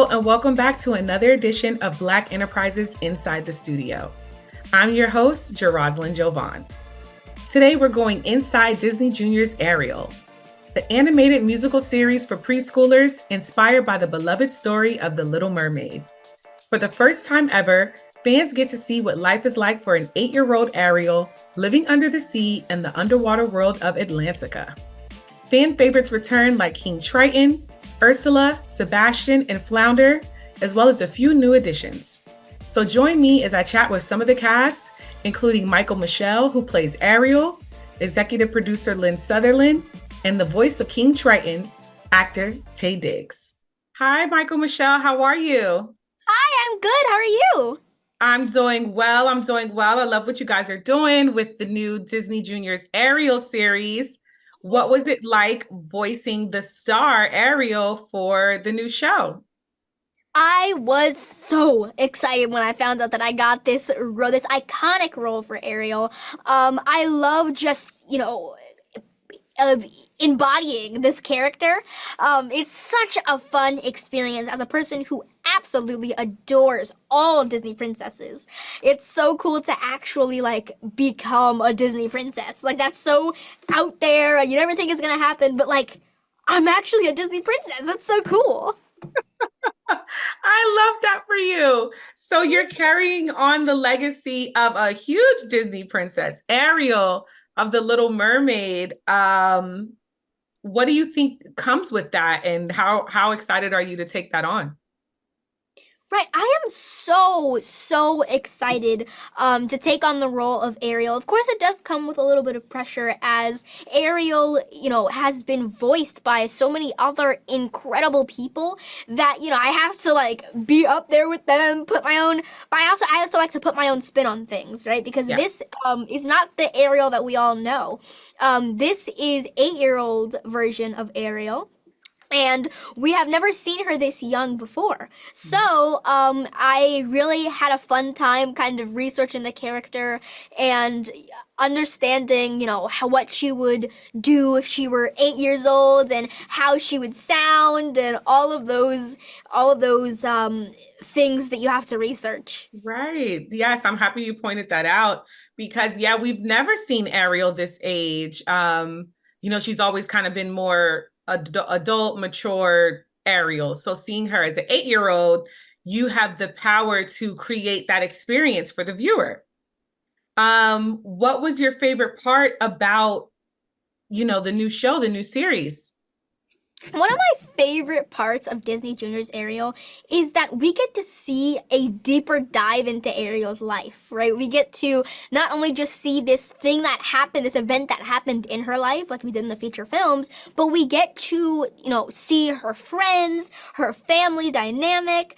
Hello, and welcome back to another edition of Black Enterprises Inside the Studio. I'm your host, Rosalind Jovan. Today, we're going inside Disney Junior's Ariel, the animated musical series for preschoolers inspired by the beloved story of the Little Mermaid. For the first time ever, fans get to see what life is like for an 8-year-old Ariel living under the sea in the underwater world of Atlantica. Fan favorites return like King Triton, Ursula, Sebastian, and Flounder, as well as a few new additions. So join me as I chat with some of the cast, including Mykal-Michelle, who plays Ariel, executive producer Lynne Southerland, and the voice of King Triton, actor Taye. Hi, Mykal-Michelle. How are you? Hi, I'm good. How are you? I'm doing well. I love what you guys are doing with the new Disney Junior's Ariel series. What was it like voicing the star Ariel for the new show? I was so excited when I found out that I got this iconic role for Ariel. I love just, uh, embodying this character. It's such a fun experience as a person who absolutely adores all Disney princesses. It's so cool to actually become a Disney princess. Like that's so out there. You never think it's gonna happen, but I'm actually a Disney princess. That's so cool. I love that for you. So you're carrying on the legacy of a huge Disney princess, Ariel of the Little Mermaid. What do you think comes with that, and how excited are you to take that on? Right, I am so excited to take on the role of Ariel. Of course, it does come with a little bit of pressure as Ariel, has been voiced by so many other incredible people that I have to be up there with them. Put my own, but I also like to put my own spin on things, right? Because Yeah. this is not the Ariel that we all know. This is 8-year-old version of Ariel, and we have never seen her this young before. So, I really had a fun time kind of researching the character and understanding, what she would do if she were 8 years old and how she would sound and all of those things that you have to research. Right. Yes, I'm happy you pointed that out because yeah, we've never seen Ariel this age. She's always kind of been more adult, mature Ariel. So seeing her as an 8-year-old, you have the power to create that experience for the viewer. What was your favorite part about, the new show, the new series? One of my favorite parts of Disney Junior's Ariel is that we get to see a deeper dive into Ariel's life, right? We get to not only just see this thing that happened, this event that happened in her life, like we did in the feature films, but we get to, see her friends, her family dynamic.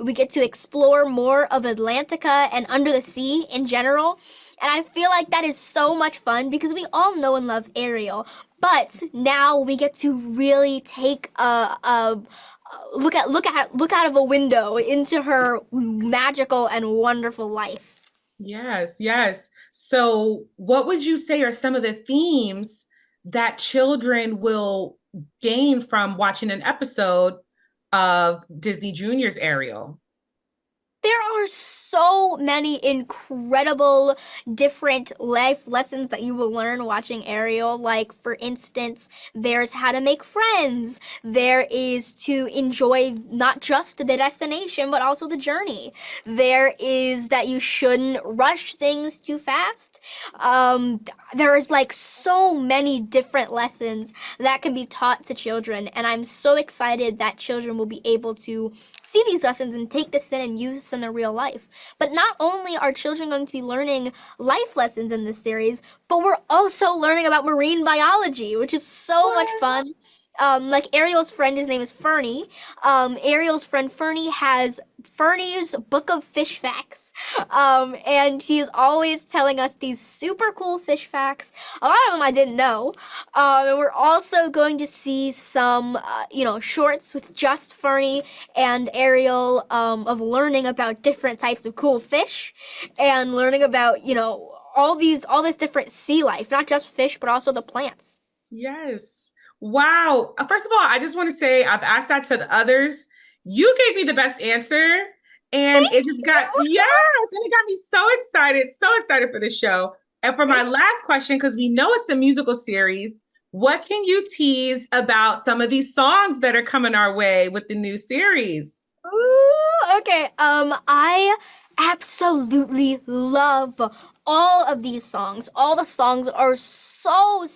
We get to explore more of Atlantica and under the sea in general. And I feel like that is so much fun because we all know and love Ariel, but now we get to really take a look out of a window into her magical and wonderful life. Yes, yes. So, what would you say are some of the themes that children will gain from watching an episode of Disney Junior's Ariel? There are so many incredible different life lessons that you will learn watching Ariel. Like, for instance, there's how to make friends. There is to enjoy not just the destination, but also the journey. There is that you shouldn't rush things too fast. There is so many different lessons that can be taught to children, and I'm so excited that children will be able to see these lessons and take this in and use this in their real life. But not only are children going to be learning life lessons in this series, but we're also learning about marine biology, which is so much fun. Like Ariel's friend, his name is Fernie. Ariel's friend Fernie has Fernie's book of fish facts. And he's always telling us these super cool fish facts. A lot of them I didn't know. And we're also going to see some, shorts with just Fernie and Ariel of learning about different types of cool fish and learning about, all this different sea life, not just fish, but also the plants. Yes. Wow. First of all, I just want to say I've asked that to the others. You gave me the best answer. And Thank it just got, you. yes, and it got me so excited for this show. And for my Thank last question, because we know it's a musical series, what can you tease about some of these songs that are coming our way with the new series? Ooh, okay. I absolutely love all of these songs. All the songs are so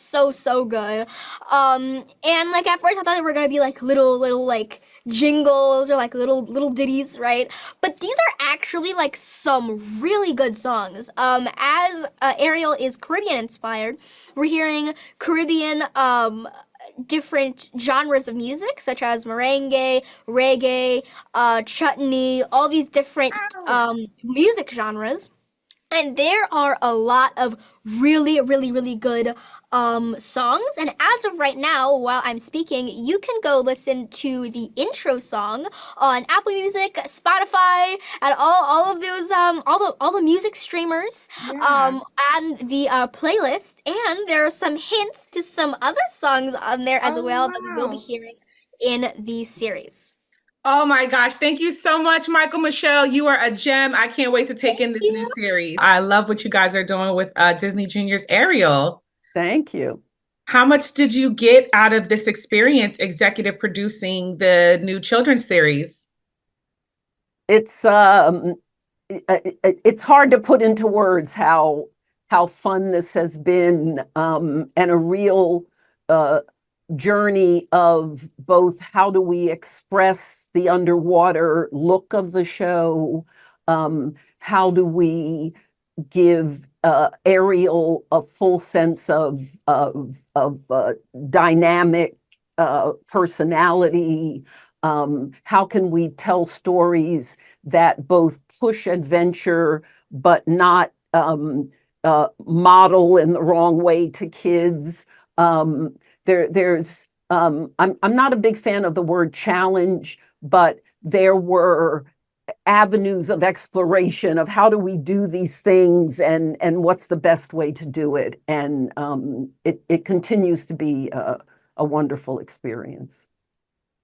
good. And like at first I thought they were gonna be like little like jingles or like little ditties, right? But these are actually like some really good songs. As Ariel is Caribbean inspired, we're hearing Caribbean different genres of music such as merengue, reggae, chutney, all these different Wow. music genres. And there are a lot of really good songs. And as of right now, while I'm speaking, you can go listen to the intro song on Apple Music, Spotify, and all of those all the music streamers Yeah. and the playlist. And there are some hints to some other songs on there as Oh, well that we will be wow. hearing in the series. Oh my gosh. Thank you so much, Mykal-Michelle. You are a gem. I can't wait to take Thank in this new you. series. I love what you guys are doing with Disney Junior's Ariel. Thank you. How much did you get out of this experience executive producing the new children's series? It's it's hard to put into words how fun this has been, and a real uh, journey of both how do we express the underwater look of the show, how do we give Ariel a full sense of dynamic personality. How can we tell stories that both push adventure but not model in the wrong way to kids? There's I'm not a big fan of the word challenge, but there were avenues of exploration of how do we do these things and what's the best way to do it. And it continues to be a wonderful experience.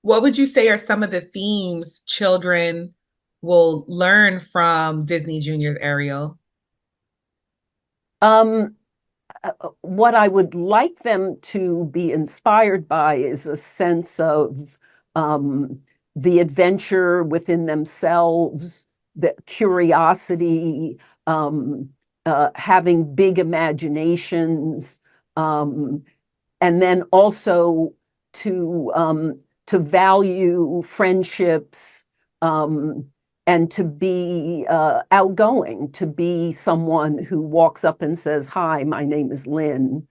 What would you say are some of the themes children will learn from Disney Junior's Ariel? Um, what I would like them to be inspired by is a sense of the adventure within themselves, the curiosity, having big imaginations, and then also to value friendships, and to be outgoing, to be someone who walks up and says, "Hi, my name is Lynne,"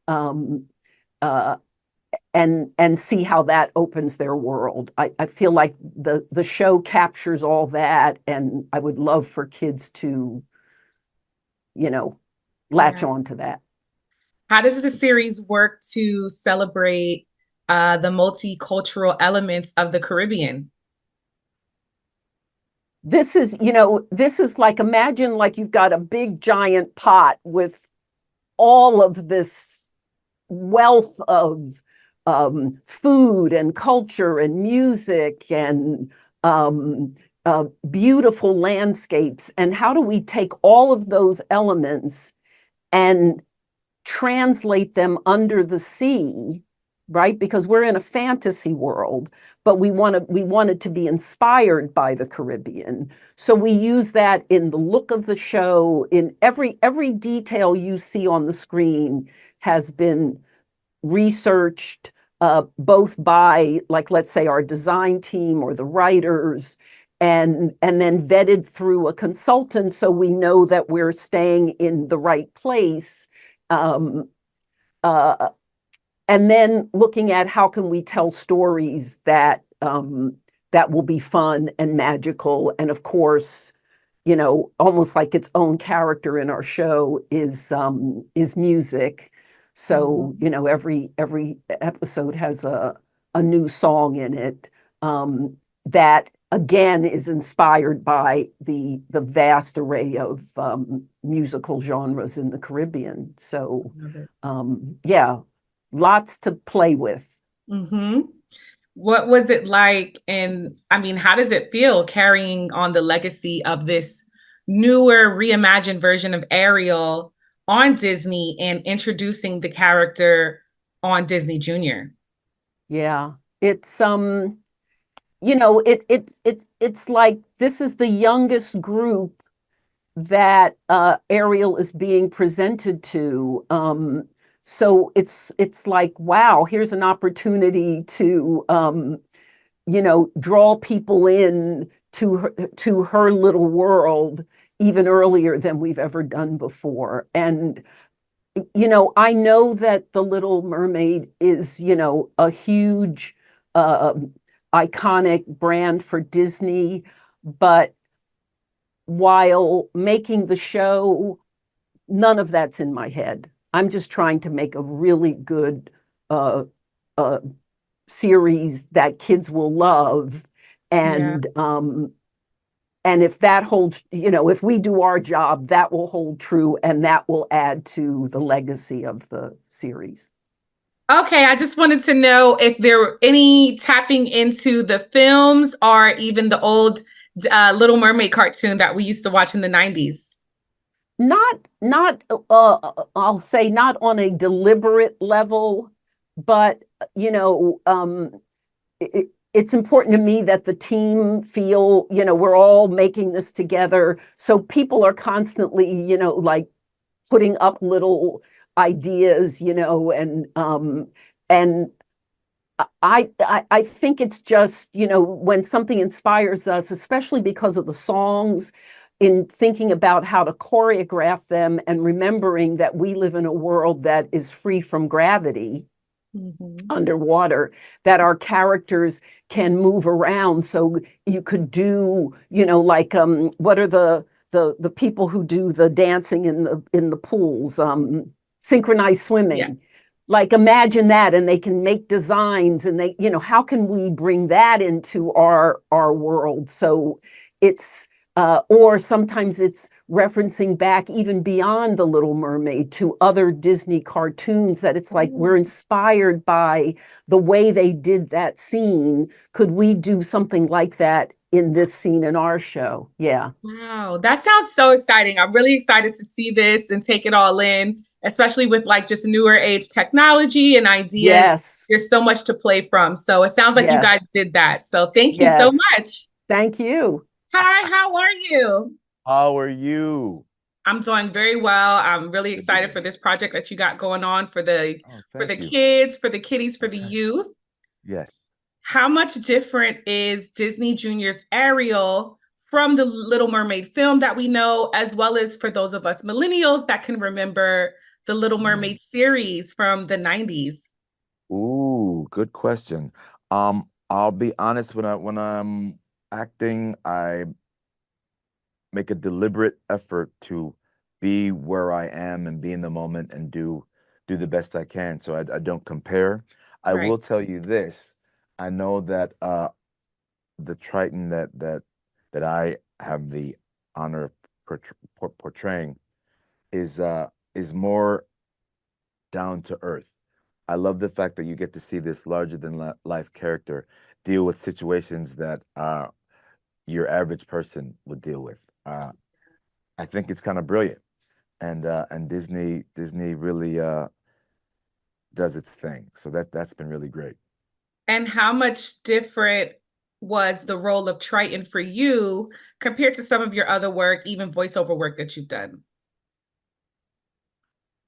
um, uh, and see how that opens their world. I feel like the show captures all that, and I would love for kids to, latch Yeah. on to that. How does the series work to celebrate the multicultural elements of the Caribbean? This is like, imagine like you've got a big giant pot with all of this wealth of food and culture and music and beautiful landscapes. And how do we take all of those elements and translate them under the sea, right? Because we're in a fantasy world, but we wanted to be inspired by the Caribbean. So we use that in the look of the show, in every detail you see on the screen has been researched, both by, like, let's say, our design team or the writers, and then vetted through a consultant so we know that we're staying in the right place. Um, uh, and then looking at how can we tell stories that that will be fun and magical. And of course, almost like its own character in our show is music. So, Mhm. every episode has a new song in it, that again is inspired by the vast array of musical genres in the Caribbean. So, Love it. yeah, lots to play with. Mm-hmm. What was it like? And I mean, how does it feel carrying on the legacy of this newer, reimagined version of Ariel on Disney and introducing the character on Disney Junior? Yeah, it's it's like this is the youngest group that Ariel is being presented to. So it's like, wow, here's an opportunity to draw people in to her little world even earlier than we've ever done before. And I know that The Little Mermaid is, a huge, uh, iconic brand for Disney, but while making the show, none of that's in my head. I'm just trying to make a really good uh, uh, series that kids will love, Yeah. and if that holds, if we do our job, that will hold true, and that will add to the legacy of the series. Okay, I just wanted to know if there were any tapping into the films or even the old Little Mermaid cartoon that we used to watch in the 90s. Not I'll say not on a deliberate level, but it's important to me that the team feel, we're all making this together. So people are constantly, like putting up little ideas, and I think it's just, when something inspires us, especially because of the songs, in thinking about how to choreograph them and remembering that we live in a world that is free from gravity Mhm. underwater, that our characters can move around. So you could do, like what are the people who do the dancing in the pools, synchronized Yeah. swimming. Like imagine that, and they can make designs, and they, how can we bring that into our world? So it's or sometimes it's referencing back even beyond The Little Mermaid to other Disney cartoons, that it's like we're inspired by the way they did that scene. Could we do something like that in this scene in our show? Yeah. Wow, that sounds so exciting. I'm really excited to see this and take it all in, especially with like just newer age technology and ideas. Yes. There's so much to play from. So it sounds like you guys Yes. did that. So thank you so Yes. much. Thank you. Hi, how are you? How are you? I'm doing very well. I'm really Good to excited for hear. this project that you got going on Oh, for the thank you. kids, for the kiddies, for the Okay. youth. Yes. How much different is Disney Junior's Ariel from the Little Mermaid film that we know, as well as for those of us millennials that can remember the Little Mm. Mermaid series from the 90s? Ooh, good question. I'll be honest, when I'm acting, I make a deliberate effort to be where I am and be in the moment and do the best I can. So I don't compare. I Right. will tell you this. I know that the Triton that I have the honor of portraying is more down to earth. I love the fact that you get to see this larger than life character deal with situations that your average person would deal with. I think it's kind of brilliant, and Disney really does its thing. So that's been really great. And how much different was the role of Triton for you compared to some of your other work, even voiceover work that you've done?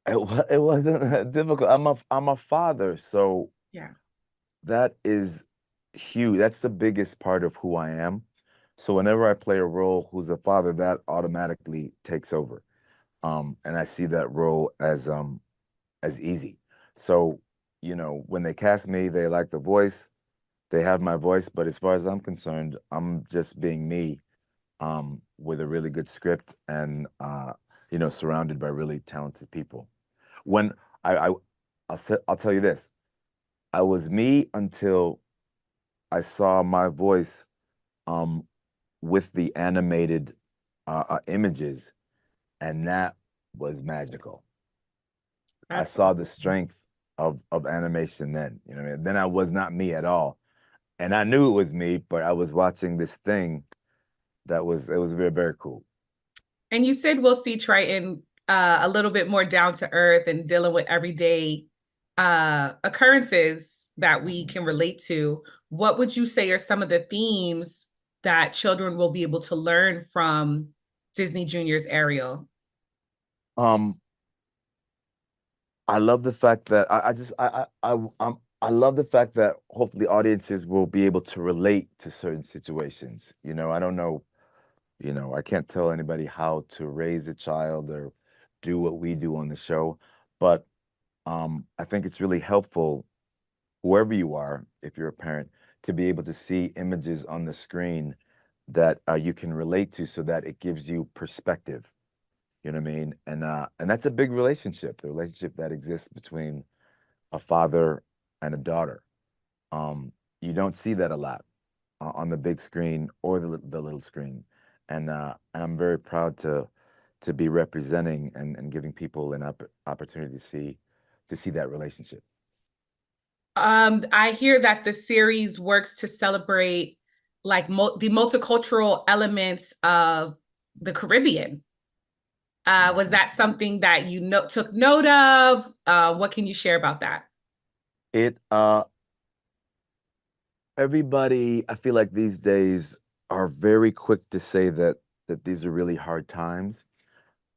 It wasn't difficult. I'm a father, so Yeah. that is huge. That's the biggest part of who I am. So whenever I play a role who's a father, that automatically takes over. And I see that role as easy. So, when they cast me, they like the voice, they have my voice, but as far as I'm concerned, I'm just being me, with a really good script and surrounded by really talented people. When I'll tell you this, I was me until I saw my voice um, with the animated images, and that was magical. I That's saw the awesome. strength of animation then. You know what I mean? Then I was not me at all. And I knew it was me, but I was watching this thing it was very, very cool. And you said we'll see Triton a little bit more down to earth and dealing with everyday occurrences that we can relate to. What would you say are some of the themes that children will be able to learn from Disney Junior's Ariel? I love the fact that I love the fact that hopefully audiences will be able to relate to certain situations. I don't know, I can't tell anybody how to raise a child or do what we do on the show, but I think it's really helpful, whoever you are, if you're a parent, to be able to see images on the screen that you can relate to, so that it gives you perspective. You know what I mean? And that's a big relationship, the relationship that exists between a father and a daughter. You don't see that a lot on the big screen or the little screen. And I'm very proud to be representing and giving people an opportunity to see that relationship. I hear that the series works to celebrate like the multicultural elements of the Caribbean. Was that something that you took note of? What can you share about that? It Everybody, I feel like these days, are very quick to say that these are really hard times.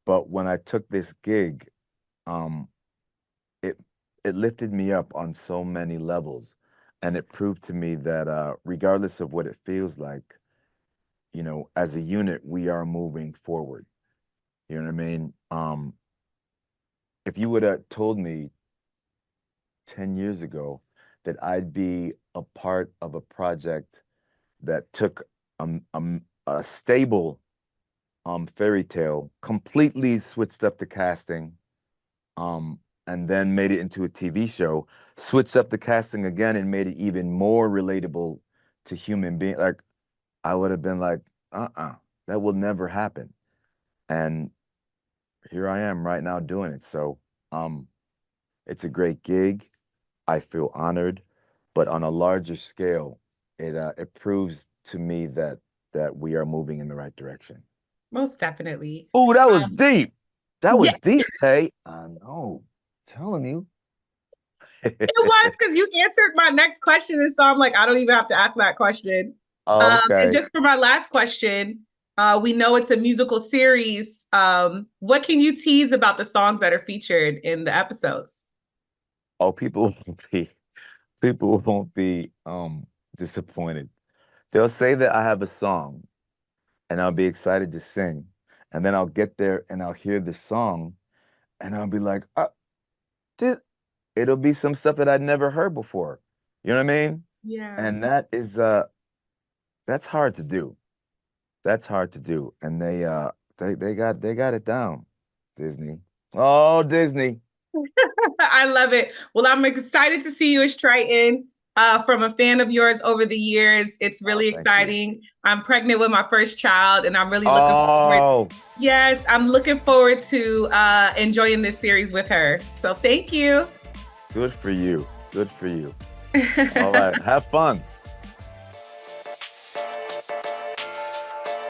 But when I took this gig, um, it it lifted me up on so many levels, and it proved to me that regardless of what it feels like, as a unit, we are moving forward. You know what I mean? If you would have told me 10 years ago that I'd be a part of a project that took a stable fairy tale, completely switched up the casting, and then made it into a TV show, switched up the casting again and made it even more relatable to human beings, like, I would have been like, that will never happen. And here I am right now doing it. So it's a great gig. I feel honored, but on a larger scale, it proves to me that we are moving in the right direction. Most definitely. Oh, that was deep. That was Yeah, deep, Taye. I know. Telling you. it was, because you answered my next question, and so I'm like, I don't even have to ask that question. Oh, And okay. just for my last question, we know it's a musical series. What can you tease about the songs that are featured in the episodes? Oh, people won't be disappointed. They'll say that I have a song and I'll be excited to sing. And then I'll get there and I'll hear the song and I'll be like, this, it'll be some stuff that I'd never heard before. You know what I mean? Yeah. And that's hard to do. That's hard to do. And they got it down. Disney. Oh, Disney. I love it. Well, I'm excited to see you as Triton. From a fan of yours over the years, it's Oh, really thank you. exciting. I'm pregnant with my first child, and I'm really looking forward. Oh, Yes, I'm looking forward to enjoying this series with her. So thank you. good for you. Good for you. All right. Have fun.